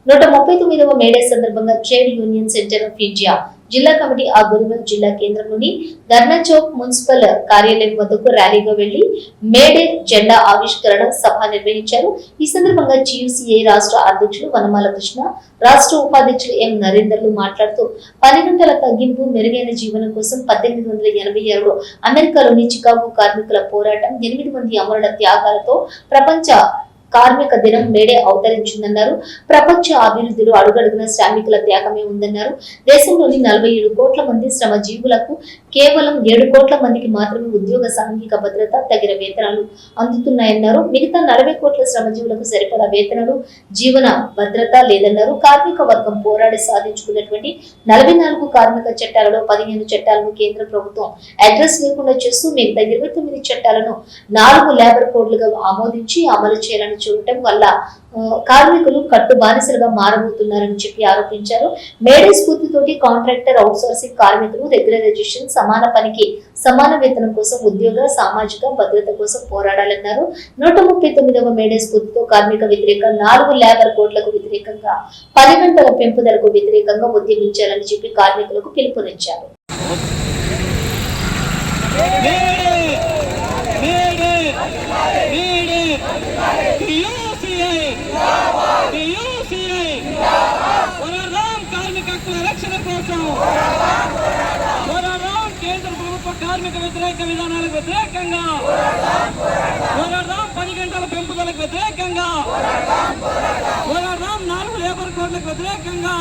139వ May Day సందర్భంగా trade union centre of India జిల్లా committee ఆధ్వర్యంలో జిల్లా కేంద్రంలోని ధర్నా చౌక్ మున్సిపల్ కార్యాలయం వద్దకు ర్యాలీగా వెళ్లి మేడే జెండా ఆవిష్కరణ సభ నిర్వహించారు. ఈ సందర్భంగా జీయూసీఐ రాష్ట్ర అధ్యక్షులు వనమాల కృష్ణ, రాష్ట్ర ఉపాధ్యక్షులు ఎం నరేందర్లు మాట్లాడుతూ 10 గంటల తగ్గింపు, మెరుగైన జీవనం కోసం 1887 అమెరికాలోని చికాగో కార్మికుల పోరాటం, 8 మంది అమరుల త్యాగాలతో ప్రపంచ కార్మిక దినం మేడే అవతరించిందన్నారు. ప్రపంచ అభివృద్ధిలో అడుగడుగున శ్రామికుల త్యాగమే ఉందన్నారు. దేశంలోని 47 కోట్ల మంది శ్రమజీవులకు కేవలం 7 కోట్ల మందికి మాత్రమే ఉద్యోగ సాంఘిక భద్రత, తగిన వేతనాలు అందుతున్నాయన్నారు. మిగతా 40 కోట్ల శ్రమజీవులకు సరిపడా వేతనాలు, జీవన భద్రత లేదన్నారు. కార్మిక వర్గం పోరాడి సాధించుకున్నటువంటి 44 కార్మిక చట్టాలలో 15 చట్టాలను కేంద్ర ప్రభుత్వం అడ్రస్ లేకుండా చేస్తూ మిగతా 29 చట్టాలను 4 లేబర్ కోడ్లుగా ఆమోదించి అమలు చేయాలని చూడటం వల్ల కార్మికులు కట్టు బానిసలుగా మారబోతున్నారని చెప్పి ఆరోపించారు. మేడే స్ఫూర్తితోటి కాంట్రాక్టర్, అవుట్సోర్సింగ్ కార్మికులు రెగ్యులరైజేషన్, సమాన పనికి సమాన వేతనం కోసం, ఉద్యోగ సామాజిక భద్రత కోసం పోరాడాలన్నారు. 139వ మేడే స్ఫూర్తితో కార్మిక వ్యతిరేక 4 లేబర్ కోడ్లకు వ్యతిరేకంగా 10 గంటల పెంపుదలకు వ్యతిరేకంగా ఉద్యమించాలని చెప్పి కార్మికులకు పిలుపునిచ్చారు. కేంద్ర ప్రభుత్వ కార్మిక వ్యతిరేక విధానాలకు వ్యతిరేకంగా పోరాడదాం, 10 గంటల పెంపుదలకు వ్యతిరేకంగా పోరాడదాం, 4 లేబర్ కోడ్లకు వ్యతిరేకంగా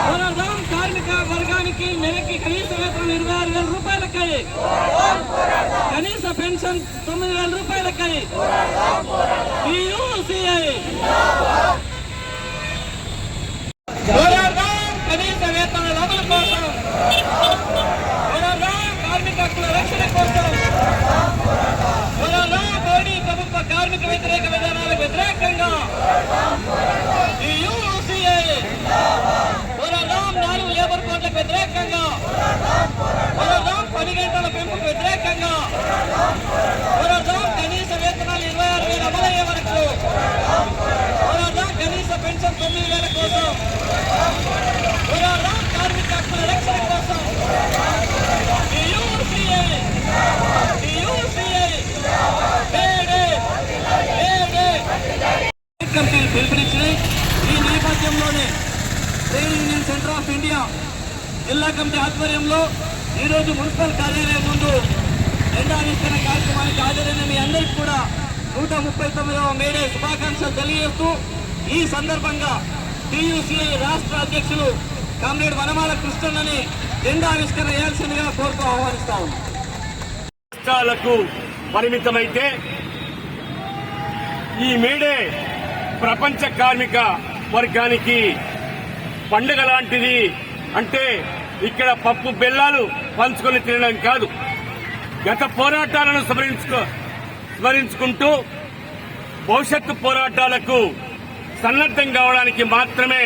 పోరాడదాం, కార్మిక వర్గానికి నెలకి కనీస వేతనం 26,000 రూపాయలకై, కనీస పెన్షన్ 9,000 రూపాయలకై కనీస వేతనాల అమలు కోసం కార్మిక హక్కుల రక్షణ కోసం మోడీ ప్రభుత్వ కార్మిక వ్యతిరేక విధానాలకు వ్యతిరేకంగా 4 లేబర్ కోడ్లకు వ్యతిరేకంగా 10 గంటల పెంపుకు వ్యతిరేకంగా కనీస వేతనాలు 26,000 అమలయ్యే వరకు కనీస పెన్షన్ 9,000 కోసం కార్మిక హక్కుల రక్షణ కోసం పిలుపునిచ్చినాయి. ఈ నేపథ్యంలోనే trade union centre of India జిల్లా కమిటీ ఆధ్వర్యంలో ఈరోజు మున్సిపల్ కార్యాలయం ముందు జెండా ఆవిష్కరణ కార్యక్రమానికి హాజరైన మీ అందరికీ కూడా 139వ మేడే శుభాకాంక్షలు తెలియజేస్తూ ఈ సందర్భంగా టీయూసీఐ రాష్ట్ర అధ్యక్షులు కామ్రేడ్ వనమాల కృష్ణని జెండా ఆవిష్కరణ చేయాల్సిందిగా కోరుతూ ఆహ్వానిస్తా ఉన్నాం. కష్టాలకు పరిమితమైతే ఈ మేడే ప్రపంచ కార్మిక వర్గానికి పండుగ లాంటిది. అంటే ఇక్కడ పప్పు బెల్లాలు పంచుకొని తినడం కాదు, గత పోరాటాలను స్మరించుకుంటూ భవిష్యత్తు పోరాటాలకు సన్నద్ధం కావడానికి మాత్రమే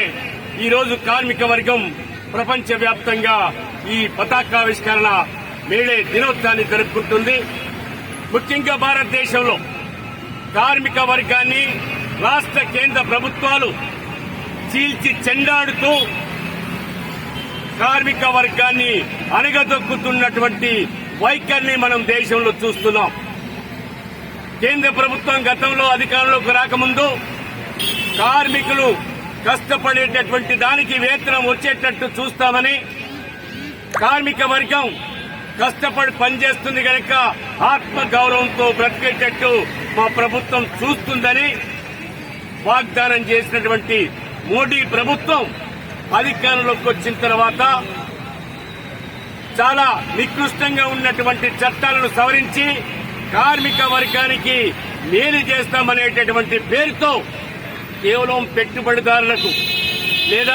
ఈరోజు కార్మిక వర్గం ప్రపంచవ్యాప్తంగా ఈ పతాకావిష్కరణ మేడే దినోత్సవాన్ని జరుపుకుంటుంది. ముఖ్యంగా భారతదేశంలో కార్మిక వర్గాన్ని రాష్ట్ర కేంద్ర ప్రభుత్వాలు చీల్చి చెండాడుతూ కార్మిక వర్గాన్ని అణగదొక్కుతున్నటువంటి వైఖరిని మనం దేశంలో చూస్తున్నాం. కేంద్ర ప్రభుత్వం గతంలో అధికారంలోకి రాకముందు కార్మికులు కష్టపడేటటువంటి దానికి వేతనం వచ్చేటట్టు చూస్తామని, కార్మిక వర్గం కష్టపడి పనిచేస్తుంది కనుక ఆత్మ గౌరవంతో బ్రతికేటట్టు మా ప్రభుత్వం చూస్తుందని వాగ్దానం చేసినటువంటి మోడీ ప్రభుత్వం అధికారంలోకి వచ్చిన తర్వాత చాలా నికృష్టంగా ఉన్నటువంటి చట్టాలను సవరించి కార్మిక వర్గానికి మేలు చేస్తామనేటటువంటి పేరుతో కేవలం పెట్టుబడిదారులకు లేదా